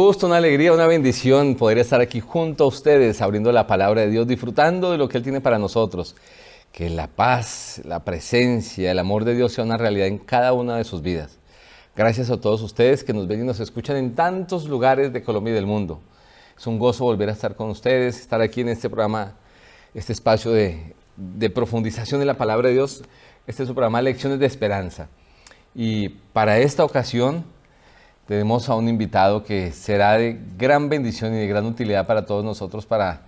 gusto, una alegría, una bendición poder estar aquí junto a ustedes, abriendo la palabra de Dios, disfrutando de lo que Él tiene para nosotros. Que la paz, la presencia, el amor de Dios sea una realidad en cada una de sus vidas. Gracias a todos ustedes que nos ven y nos escuchan en tantos lugares de Colombia y del mundo. Es un gozo volver a estar con ustedes, estar aquí en este programa, este espacio de profundización de la palabra de Dios. Este es su programa Lecciones de Esperanza. Y para esta ocasión tenemos a un invitado que será de gran bendición y de gran utilidad para todos nosotros para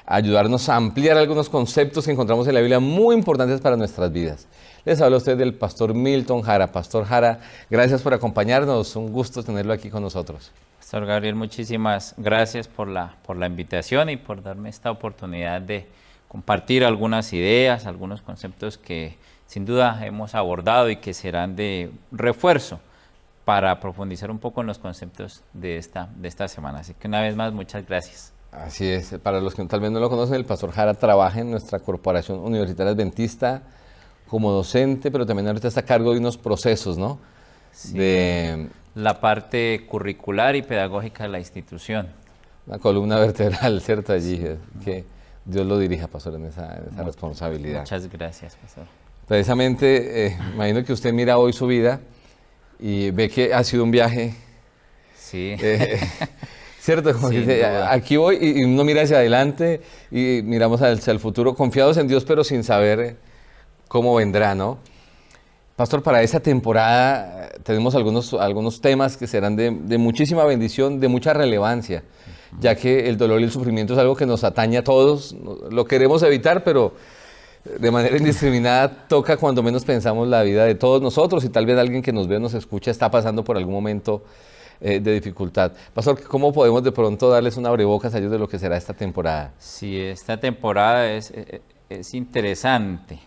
ayudarnos a ampliar algunos conceptos que encontramos en la Biblia muy importantes para nuestras vidas. Les habla a usted del pastor Milton Jara. Pastor Jara, gracias por acompañarnos, un gusto tenerlo aquí con nosotros. Pastor Gabriel, muchísimas gracias por la invitación y por darme esta oportunidad de compartir algunas ideas, algunos conceptos que sin duda hemos abordado y que serán de refuerzo para profundizar un poco en los conceptos de esta semana. Así que una vez más, muchas gracias. Así es, para los que tal vez no lo conocen, el pastor Jara trabaja en nuestra Corporación Universitaria Adventista como docente, pero también ahorita está a cargo de unos procesos, ¿no? Sí, de la parte curricular y pedagógica de la institución. Una columna vertebral, ¿cierto? Allí, que Dios lo dirija, pastor, en esa responsabilidad. Muchas gracias, pastor. Precisamente, imagino que usted mira hoy su vida y ve que ha sido un viaje. Sí. ¿Cierto? Como dice, aquí voy y uno mira hacia adelante y miramos hacia el futuro, confiados en Dios, pero sin saber cómo vendrá, ¿no? Pastor, para esta temporada tenemos algunos temas que serán de muchísima bendición, de mucha relevancia, ya que el dolor y el sufrimiento es algo que nos atañe a todos, lo queremos evitar, pero de manera indiscriminada toca cuando menos pensamos la vida de todos nosotros y tal vez alguien que nos ve o nos escucha está pasando por algún momento de dificultad. Pastor, ¿cómo podemos de pronto darles un abrebocas a ellos de lo que será esta temporada? Sí, esta temporada es interesante.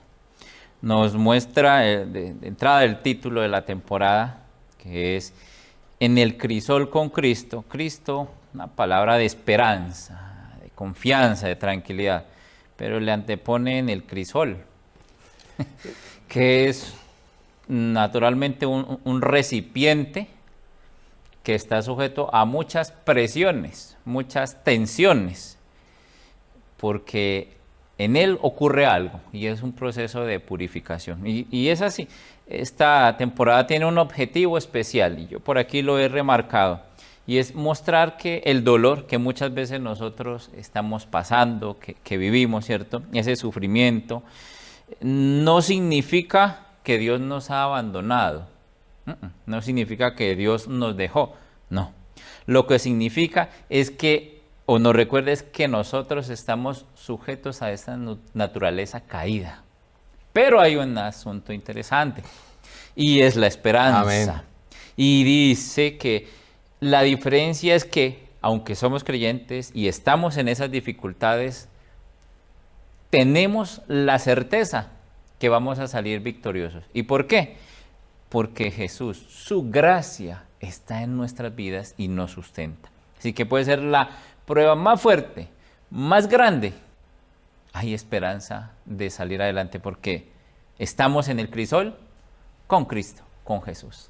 Nos muestra de entrada el título de la temporada, que es En el crisol con Cristo. Cristo, una palabra de esperanza, de confianza, de tranquilidad, pero le antepone en el crisol, que es naturalmente un recipiente que está sujeto a muchas presiones, muchas tensiones, porque en él ocurre algo y es un proceso de purificación. Y es así, esta temporada tiene un objetivo especial y yo por aquí lo he remarcado, y es mostrar que el dolor que muchas veces nosotros estamos pasando, que vivimos, ¿cierto? Ese sufrimiento, no significa que Dios nos ha abandonado, no significa que Dios nos dejó, no. Lo que significa es que, o nos recuerda, es que nosotros estamos sujetos a esta naturaleza caída. Pero hay un asunto interesante, y es la esperanza. Amén. Y dice que la diferencia es que, aunque somos creyentes y estamos en esas dificultades, tenemos la certeza que vamos a salir victoriosos. ¿Y por qué? Porque Jesús, su gracia, está en nuestras vidas y nos sustenta. Así que puede ser la prueba más fuerte, más grande. Hay esperanza de salir adelante porque estamos en el crisol con Cristo, con Jesús.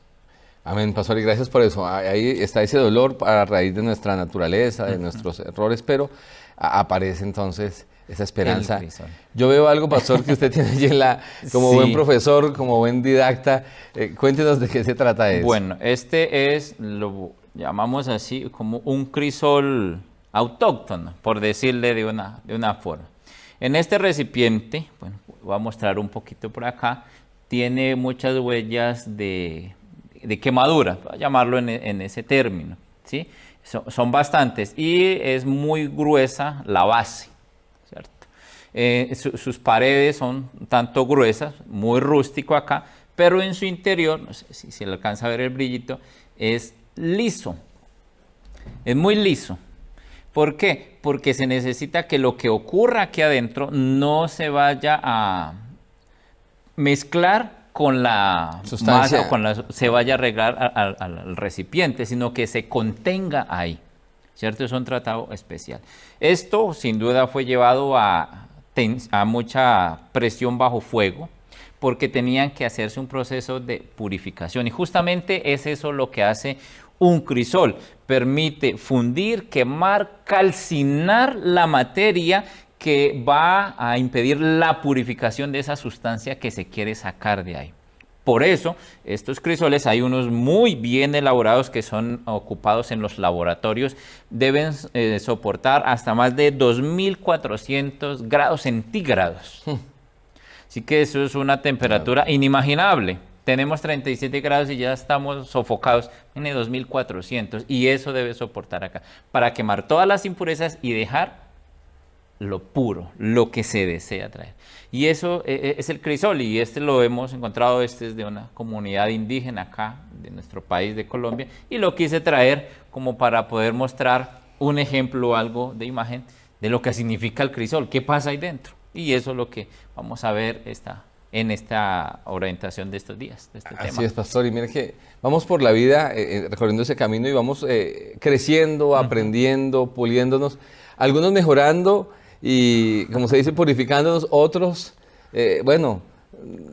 Amén, pastor, y gracias por eso. Ahí está ese dolor a raíz de nuestra naturaleza, de nuestros errores, pero aparece entonces esa esperanza. Yo veo algo, pastor, que usted tiene allí como buen profesor, como buen didacta. Cuéntenos de qué se trata eso. Bueno, este es, lo llamamos así, como un crisol autóctono, por decirle de una forma. En este recipiente, bueno, voy a mostrar un poquito por acá, tiene muchas huellas de quemadura, voy a llamarlo en ese término, ¿sí? Son bastantes y es muy gruesa la base, ¿cierto? Sus paredes son tanto gruesas, muy rústico acá, pero en su interior, no sé si se le alcanza a ver el brillito, es liso, es muy liso. ¿Por qué? Porque se necesita que lo que ocurra aquí adentro no se vaya a mezclar con la sustancia, masa, se vaya a regar al recipiente, sino que se contenga ahí, ¿cierto? Es un tratado especial. Esto sin duda fue llevado a mucha presión bajo fuego, porque tenían que hacerse un proceso de purificación, y justamente es eso lo que hace un crisol. Permite fundir, quemar, calcinar la materia que va a impedir la purificación de esa sustancia que se quiere sacar de ahí. Por eso, estos crisoles, hay unos muy bien elaborados que son ocupados en los laboratorios, deben soportar hasta más de 2400 grados centígrados. Así que eso es una temperatura inimaginable. Tenemos 37 grados y ya estamos sofocados en 2400, y eso debe soportar acá, para quemar todas las impurezas y dejar lo puro, lo que se desea traer. Y eso es el crisol, y este lo hemos encontrado, este es de una comunidad indígena acá, de nuestro país, de Colombia, y lo quise traer como para poder mostrar un ejemplo, algo de imagen de lo que significa el crisol, qué pasa ahí dentro. Y eso es lo que vamos a ver en esta orientación de estos días, de este tema. Así es, pastor, y mire que vamos por la vida recorriendo ese camino y vamos creciendo, aprendiendo, puliéndonos, algunos mejorando y, como se dice, purificándonos, otros, bueno,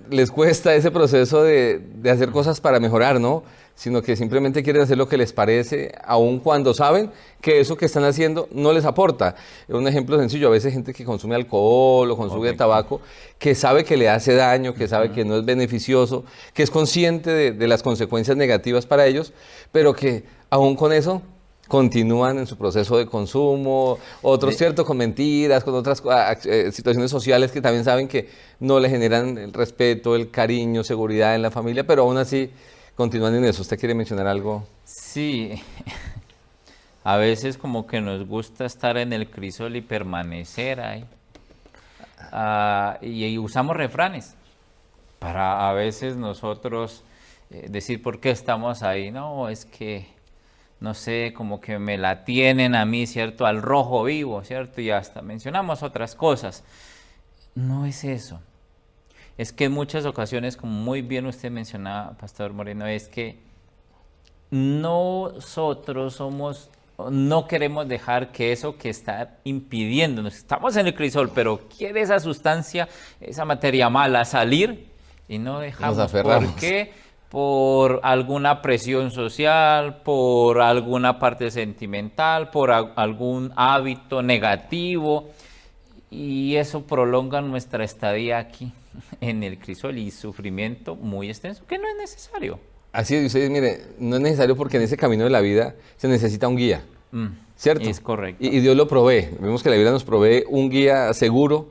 les cuesta ese proceso de hacer cosas para mejorar, ¿no? Sino que simplemente quieren hacer lo que les parece, aun cuando saben que eso que están haciendo no les aporta. Un ejemplo sencillo, a veces gente que consume alcohol o consume tabaco, que sabe que le hace daño, que sabe que no es beneficioso, que es consciente de las consecuencias negativas para ellos, pero que aún con eso continúan en su proceso de consumo, otros, cierto, con mentiras, con otras situaciones sociales que también saben que no le generan el respeto, el cariño, seguridad en la familia, pero aún así continúan en eso. ¿Usted quiere mencionar algo? Sí, a veces como que nos gusta estar en el crisol y permanecer ahí. Y usamos refranes para a veces nosotros decir por qué estamos ahí. No, es que, no sé, como que me la tienen a mí, ¿cierto? Al rojo vivo, ¿cierto? Y hasta mencionamos otras cosas. No es eso. Es que en muchas ocasiones, como muy bien usted mencionaba, Pastor Moreno, es que nosotros no queremos dejar que eso que está impidiéndonos, estamos en el crisol, pero quiere esa sustancia, esa materia mala salir y no dejamos. Nos aferramos. ¿Por qué? Por alguna presión social, por alguna parte sentimental, por algún hábito negativo, y eso prolonga nuestra estadía aquí en el crisol y sufrimiento muy extenso, que no es necesario. Así es, ustedes, mire, no es necesario porque en ese camino de la vida se necesita un guía, ¿cierto? Es correcto. Y Dios lo provee. Vemos que la Biblia nos provee un guía seguro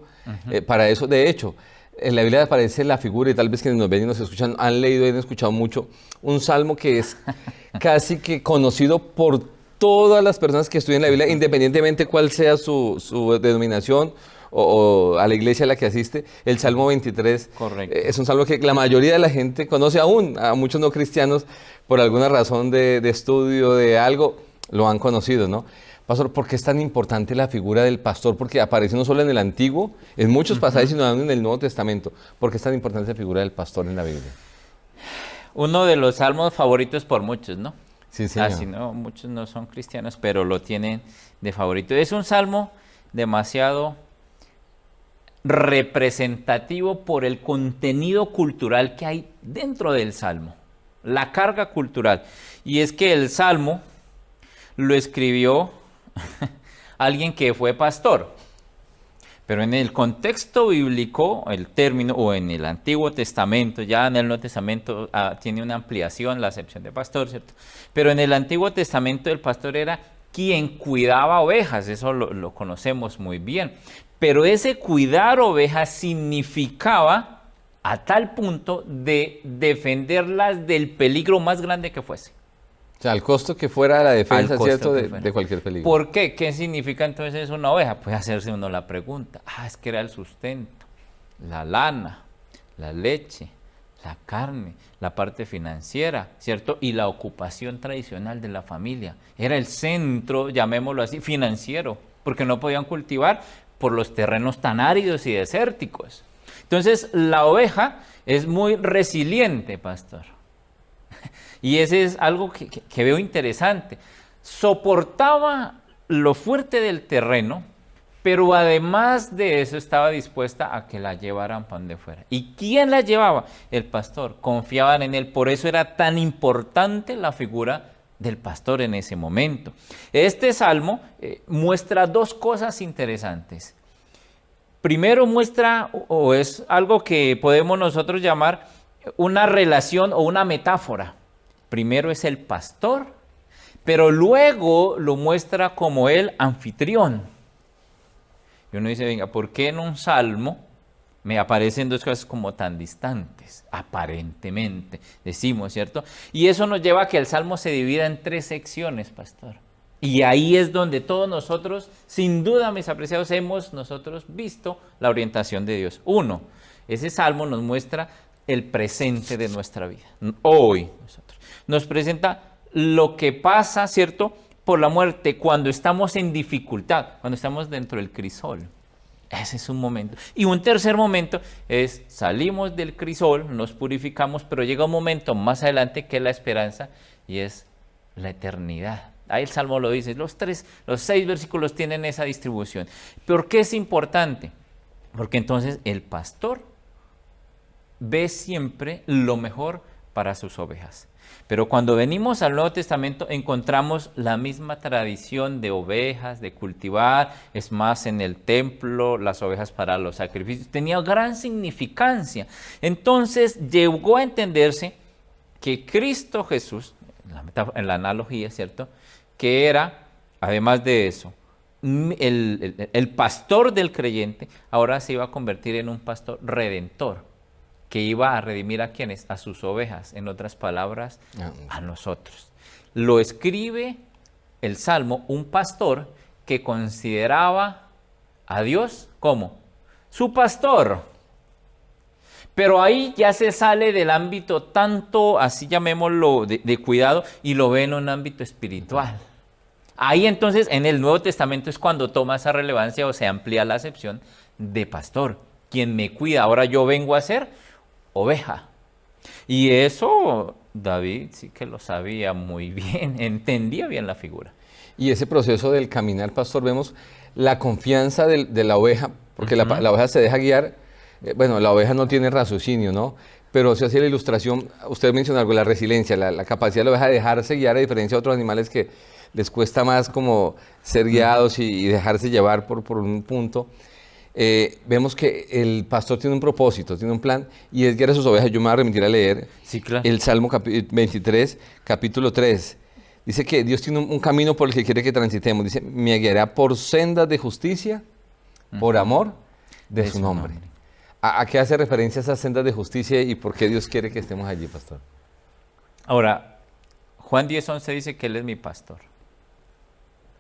para eso. De hecho, en la Biblia aparece la figura, y tal vez quienes nos ven y nos escuchan han leído y han escuchado mucho, un salmo que es casi que conocido por todas las personas que estudian la Biblia, independientemente cuál sea su denominación o a la iglesia a la que asiste. El Salmo 23. Correcto. Es un salmo que la mayoría de la gente conoce aún, a muchos no cristianos, por alguna razón de estudio, de algo, lo han conocido, ¿no? Pastor, ¿por qué es tan importante la figura del pastor? Porque aparece no solo en el Antiguo, en muchos pasajes, sino también en el Nuevo Testamento. ¿Por qué es tan importante la figura del pastor en la Biblia? Uno de los salmos favoritos por muchos, ¿no? Sí, señor. Así, ¿no? Muchos no son cristianos, pero lo tienen de favorito. Es un salmo demasiado representativo por el contenido cultural que hay dentro del salmo, la carga cultural. Y es que el salmo lo escribió alguien que fue pastor, pero en el contexto bíblico, el término, o en el Antiguo Testamento, ya en el Nuevo Testamento tiene una ampliación, la acepción de pastor, ¿cierto? Pero en el Antiguo Testamento el pastor era quien cuidaba ovejas, eso lo conocemos muy bien. Pero ese cuidar ovejas significaba a tal punto de defenderlas del peligro más grande que fuese. O sea, al costo que fuera la defensa, ¿cierto? De cualquier peligro. ¿Por qué? ¿Qué significa entonces una oveja? Pues hacerse uno la pregunta. Es que era el sustento, la lana, la leche, la carne, la parte financiera, ¿cierto? Y la ocupación tradicional de la familia. Era el centro, llamémoslo así, financiero, porque no podían cultivar por los terrenos tan áridos y desérticos. Entonces, la oveja es muy resiliente, pastor. Y ese es algo que veo interesante. Soportaba lo fuerte del terreno, pero además de eso estaba dispuesta a que la llevaran para donde fuera. ¿Y quién la llevaba? El pastor. Confiaban en él. Por eso era tan importante la figura del pastor en ese momento. Este salmo muestra dos cosas interesantes. Primero muestra, o es algo que podemos nosotros llamar una relación o una metáfora. Primero es el pastor, pero luego lo muestra como el anfitrión. Y uno dice, venga, ¿por qué en un salmo me aparecen dos cosas como tan distantes? Aparentemente, decimos, ¿cierto? Y eso nos lleva a que el salmo se divida en 3 secciones, pastor. Y ahí es donde todos nosotros, sin duda, mis apreciados, hemos nosotros visto la orientación de Dios. 1, ese salmo nos muestra el presente de nuestra vida. Hoy nosotros nos presenta lo que pasa, ¿cierto?, por la muerte cuando estamos en dificultad, cuando estamos dentro del crisol. Ese es un momento. Y un tercer momento es salimos del crisol, nos purificamos, pero llega un momento más adelante que es la esperanza y es la eternidad. Ahí el Salmo lo dice, los 6 versículos tienen esa distribución. ¿Por qué es importante? Porque entonces el pastor ve siempre lo mejor para sus ovejas. Pero cuando venimos al Nuevo Testamento encontramos la misma tradición de ovejas, de cultivar, es más, en el templo, las ovejas para los sacrificios, tenía gran significancia. Entonces llegó a entenderse que Cristo Jesús, en la analogía, ¿cierto?, que era, además de eso, el pastor del creyente, ahora se iba a convertir en un pastor redentor, que iba a redimir a quienes, a sus ovejas, en otras palabras, a nosotros. Lo escribe el Salmo un pastor que consideraba a Dios como su pastor. Pero ahí ya se sale del ámbito tanto, así llamémoslo, de cuidado, y lo ve en un ámbito espiritual. Ahí entonces en el Nuevo Testamento es cuando toma esa relevancia o se amplía la acepción de pastor. Quien me cuida, ahora yo vengo a ser oveja. Y eso David sí que lo sabía muy bien, entendía bien la figura. Y ese proceso del caminar, pastor, vemos la confianza de la oveja, porque la oveja se deja guiar. Bueno, la oveja no tiene raciocinio, ¿no? Pero se hace la ilustración, usted menciona algo, la resiliencia, la capacidad de la oveja de dejarse guiar, a diferencia de otros animales que les cuesta más como ser guiados y dejarse llevar por un punto. Vemos que el pastor tiene un propósito, tiene un plan, y es guiar a sus ovejas. Yo me voy a remitir a leer el Salmo 23, capítulo 3. Dice que Dios tiene un camino por el que quiere que transitemos. Dice, me guiará por sendas de justicia, por amor de su nombre. ¿A qué hace referencia esas sendas de justicia y por qué Dios quiere que estemos allí, pastor? Ahora, Juan 10:11 dice que Él es mi pastor.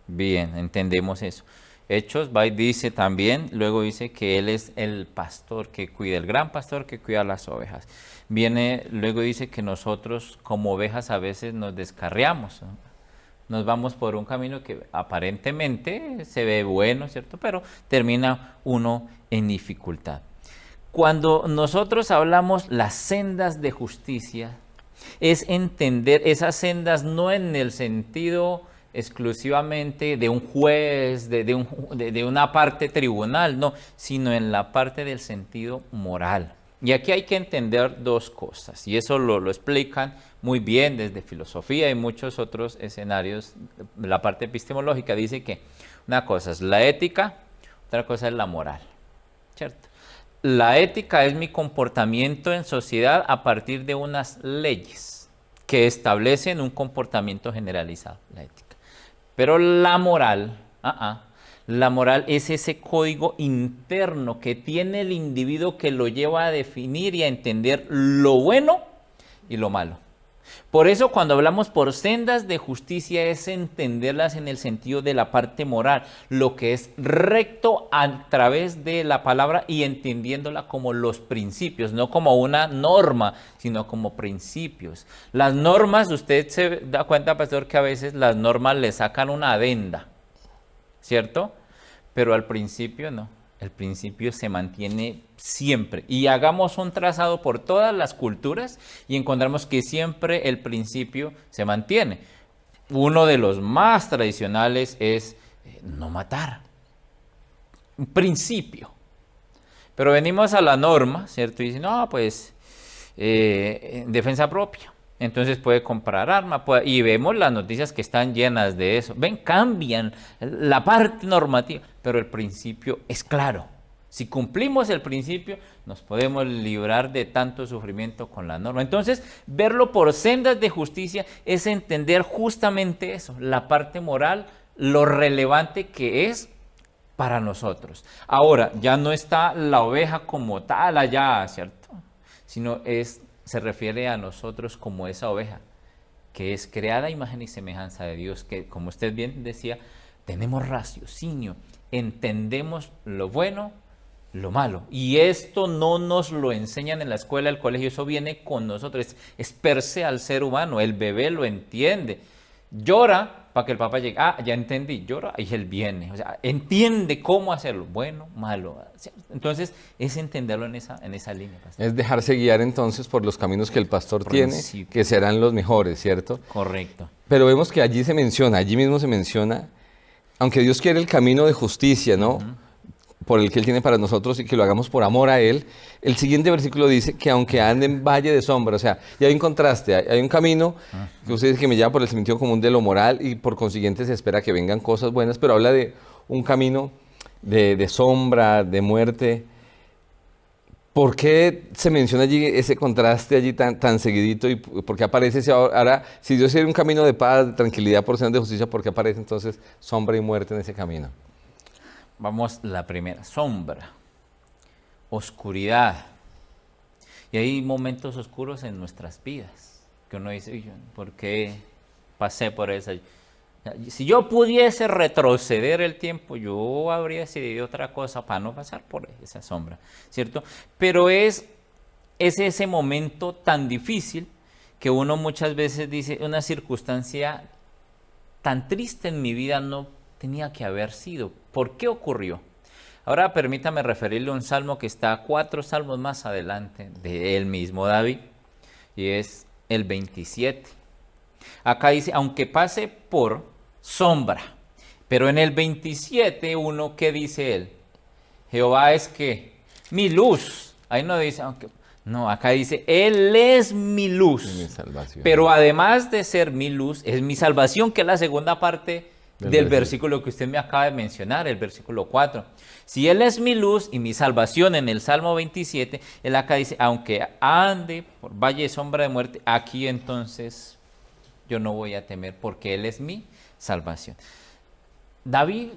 Bien, entendemos eso. Hechos dice también, luego dice que Él es el pastor que cuida, el gran pastor que cuida las ovejas. Luego dice que nosotros como ovejas a veces nos descarriamos, ¿no? Nos vamos por un camino que aparentemente se ve bueno, ¿cierto? Pero termina uno en dificultad. Cuando nosotros hablamos las sendas de justicia, es entender esas sendas no en el sentido exclusivamente de un juez, de una parte tribunal, no, sino en la parte del sentido moral. Y aquí hay que entender dos cosas, y eso lo explican muy bien desde filosofía y muchos otros escenarios. La parte epistemológica dice que una cosa es la ética, otra cosa es la moral, ¿cierto? La ética es mi comportamiento en sociedad a partir de unas leyes que establecen un comportamiento generalizado, la ética. Pero la moral es ese código interno que tiene el individuo que lo lleva a definir y a entender lo bueno y lo malo. Por eso cuando hablamos por sendas de justicia es entenderlas en el sentido de la parte moral, lo que es recto a través de la palabra y entendiéndola como los principios, no como una norma, sino como principios. Las normas, usted se da cuenta, pastor, que a veces las normas le sacan una adenda, ¿cierto? Pero al principio no. El principio se mantiene siempre. Y hagamos un trazado por todas las culturas y encontramos que siempre el principio se mantiene. Uno de los más tradicionales es no matar. Un principio. Pero venimos a la norma, ¿cierto? Y dicen, no, pues, defensa propia. Entonces puede comprar arma, y vemos las noticias que están llenas de eso. Ven, cambian la parte normativa, pero el principio es claro. Si cumplimos el principio, nos podemos librar de tanto sufrimiento con la norma. Entonces, verlo por sendas de justicia es entender justamente eso, la parte moral, lo relevante que es para nosotros. Ahora, ya no está la oveja como tal allá, ¿cierto? Sino se refiere a nosotros como esa oveja, que es creada a imagen y semejanza de Dios, que como usted bien decía, tenemos raciocinio, entendemos lo bueno, lo malo. Y esto no nos lo enseñan en la escuela, el colegio, eso viene con nosotros, es per se al ser humano, el bebé lo entiende. Llora para que el papá llegue, ya entendí, llora y él viene, o sea, entiende cómo hacerlo, bueno, malo. Entonces, es entenderlo en esa línea, pastor. Es dejarse guiar entonces por los caminos que el pastor tiene, que serán los mejores, ¿cierto? Correcto. Pero vemos que allí mismo se menciona, aunque Dios quiere el camino de justicia, ¿no? Por el que Él tiene para nosotros y que lo hagamos por amor a Él. El siguiente versículo dice que aunque ande en valle de sombra, o sea, ya hay un contraste, hay un camino que usted dice que me lleva por el sentido común de lo moral y por consiguiente se espera que vengan cosas buenas, pero habla de un camino de sombra, de muerte. ¿Por qué se menciona allí ese contraste allí tan seguidito y por qué aparece ese ahora, si Dios quiere un camino de paz, de tranquilidad por sendas de justicia, ¿por qué aparece entonces sombra y muerte en ese camino? Vamos, la primera, sombra, oscuridad. Y hay momentos oscuros en nuestras vidas, que uno dice, ¿por qué pasé por esa? Si yo pudiese retroceder el tiempo, yo habría decidido otra cosa para no pasar por esa sombra, ¿cierto? Pero es ese momento tan difícil que uno muchas veces dice, una circunstancia tan triste en mi vida no tenía que haber sido. ¿Por qué ocurrió? Ahora permítame referirle a un salmo que está 4 salmos más adelante de él mismo David, y es el 27. Acá dice, aunque pase por sombra, pero en el 27, ¿qué dice él? Jehová es que mi luz. Ahí no dice, no, acá dice, Él es mi luz. Mi salvación. Pero además de ser mi luz, es mi salvación, que es la segunda parte del versículo que usted me acaba de mencionar, el versículo 4. Si Él es mi luz y mi salvación en el Salmo 27, Él acá dice, aunque ande por valle de sombra de muerte, aquí entonces yo no voy a temer porque Él es mi salvación. David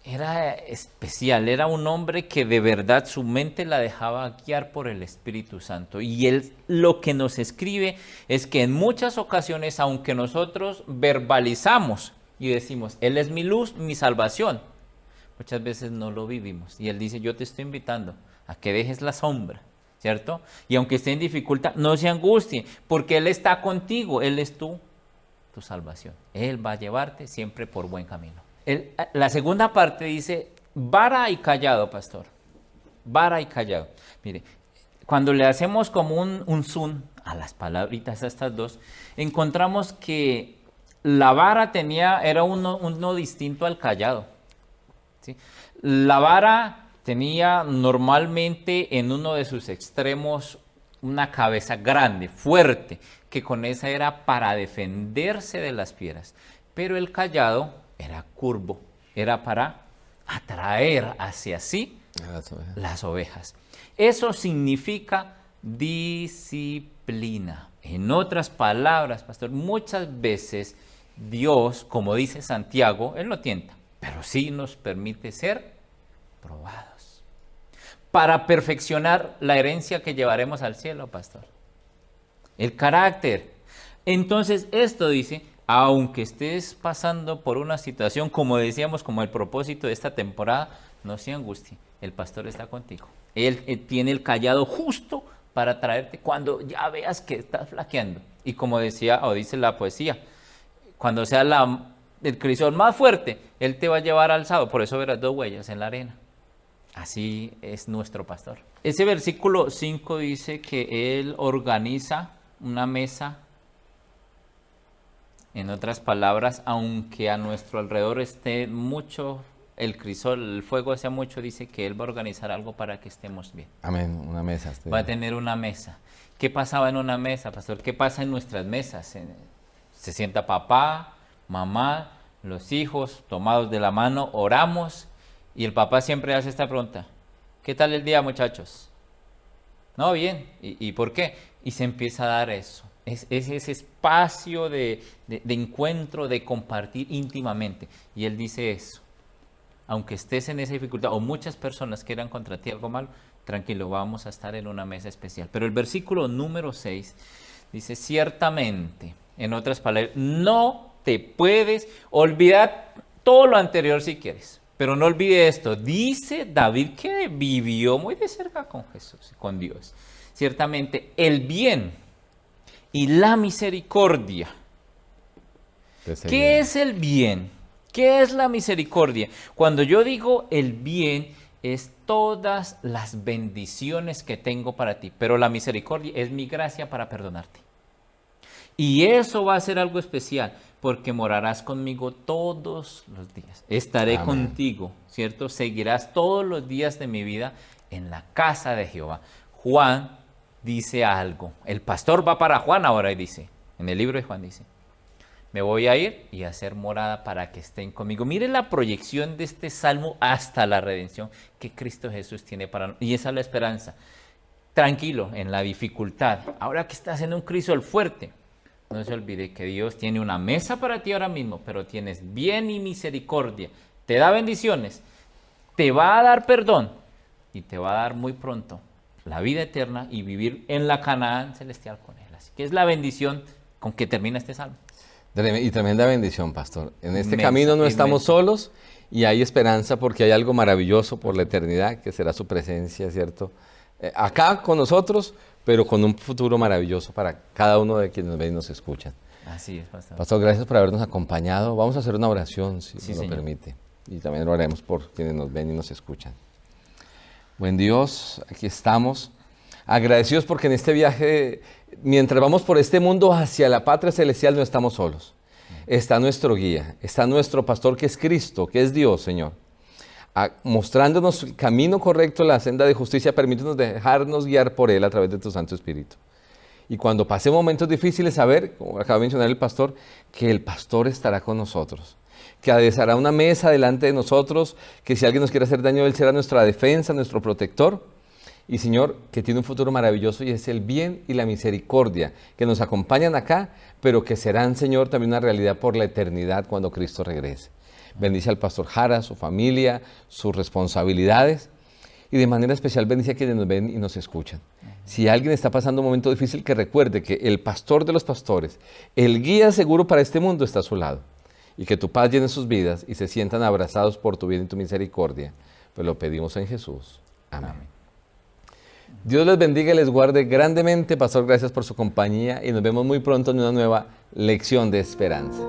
era especial, era un hombre que de verdad su mente la dejaba guiar por el Espíritu Santo. Y él lo que nos escribe es que en muchas ocasiones, aunque nosotros verbalizamos y decimos, Él es mi luz, mi salvación, muchas veces no lo vivimos. Y Él dice, yo te estoy invitando a que dejes la sombra, ¿cierto? Y aunque esté en dificultad, no se angustie, porque Él está contigo, Él es tu salvación. Él va a llevarte siempre por buen camino. La segunda parte dice, vara y callado, pastor. Vara y callado. Mire, cuando le hacemos como un zoom a las palabritas, a estas dos, encontramos que la vara era uno distinto al callado, ¿sí? La vara tenía normalmente en uno de sus extremos una cabeza grande, fuerte, que con esa era para defenderse de las fieras. Pero el callado era curvo, era para atraer hacia sí las ovejas. Eso significa disciplina. En otras palabras, pastor, muchas veces Dios, como dice Santiago, Él no tienta, pero sí nos permite ser probados para perfeccionar la herencia que llevaremos al cielo, pastor. El carácter. Entonces, esto dice, aunque estés pasando por una situación, como decíamos, como el propósito de esta temporada, no se angustie, el pastor está contigo. Él tiene el callado justo para traerte cuando ya veas que estás flaqueando. Y como decía o dice la poesía, cuando sea el crisol más fuerte, Él te va a llevar alzado. Por eso verás 2 huellas en la arena. Así es nuestro pastor. Ese versículo 5 dice que Él organiza una mesa. En otras palabras, aunque a nuestro alrededor esté mucho el crisol, el fuego hace mucho, dice que Él va a organizar algo para que estemos bien. Amén, una mesa. Va a tener una mesa. ¿Qué pasaba en una mesa, pastor? ¿Qué pasa en nuestras mesas? Se sienta papá, mamá, los hijos, tomados de la mano, oramos, y el papá siempre hace esta pregunta: ¿qué tal el día, muchachos? No, bien. ¿Y por qué? Y se empieza a dar eso. Es ese espacio de encuentro, de compartir íntimamente. Y él dice eso: aunque estés en esa dificultad o muchas personas quieran contra ti algo malo, tranquilo, vamos a estar en una mesa especial. Pero el versículo número 6 dice: ciertamente, en otras palabras, no te puedes olvidar todo lo anterior si quieres, pero no olvide esto. Dice David, que vivió muy de cerca con Jesús, con Dios. Ciertamente, el bien y la misericordia. ¿Qué es el bien? ¿Qué es la misericordia? Cuando yo digo el bien, es todas las bendiciones que tengo para ti, pero la misericordia es mi gracia para perdonarte. Y eso va a ser algo especial, porque morarás conmigo todos los días. Estaré Amén. contigo, ¿cierto? Seguirás todos los días de mi vida en la casa de Jehová. Juan dice algo. El pastor va para Juan ahora y dice, en el libro de Juan dice: me voy a ir y a hacer morada para que estén conmigo. Miren la proyección de este salmo hasta la redención que Cristo Jesús tiene para nosotros. Y esa es la esperanza. Tranquilo, en la dificultad. Ahora que estás en un crisol fuerte, no se olvide que Dios tiene una mesa para ti ahora mismo, pero tienes bien y misericordia. Te da bendiciones, te va a dar perdón y te va a dar muy pronto la vida eterna y vivir en la Canaán celestial con Él. Así que es la bendición con que termina este salmo. Y tremenda bendición, pastor. En este Inmensa, camino no estamos inmensa. solos y hay esperanza porque hay algo maravilloso por la eternidad, que será su presencia, ¿cierto? Acá con nosotros, pero con un futuro maravilloso para cada uno de quienes nos ven y nos escuchan. Así es, pastor. Pastor, gracias por habernos acompañado. Vamos a hacer una oración, si Sí, nos lo señor. permite. Y también lo haremos por quienes nos ven y nos escuchan. Buen Dios, aquí estamos, agradecidos porque en este viaje, mientras vamos por este mundo hacia la patria celestial, no estamos solos. Está nuestro guía, está nuestro pastor, que es Cristo, que es Dios, Señor. Mostrándonos el camino correcto, la senda de justicia. Permítenos dejarnos guiar por Él a través de tu Santo Espíritu. Y cuando pasemos momentos difíciles, saber, como acaba de mencionar el pastor, que el pastor estará con nosotros, que adesará una mesa delante de nosotros, que si alguien nos quiere hacer daño, Él será nuestra defensa, nuestro protector. Y Señor, que tiene un futuro maravilloso, y es el bien y la misericordia, que nos acompañan acá, pero que serán, Señor, también una realidad por la eternidad cuando Cristo regrese. Bendice al pastor Jara, su familia, sus responsabilidades, y de manera especial bendice a quienes nos ven y nos escuchan. Si alguien está pasando un momento difícil, que recuerde que el pastor de los pastores, el guía seguro para este mundo, está a su lado. Y que tu paz llene sus vidas y se sientan abrazados por tu bien y tu misericordia. Pues lo pedimos en Jesús. Amén. Dios les bendiga y les guarde grandemente. Pastor, gracias por su compañía y nos vemos muy pronto en una nueva lección de esperanza.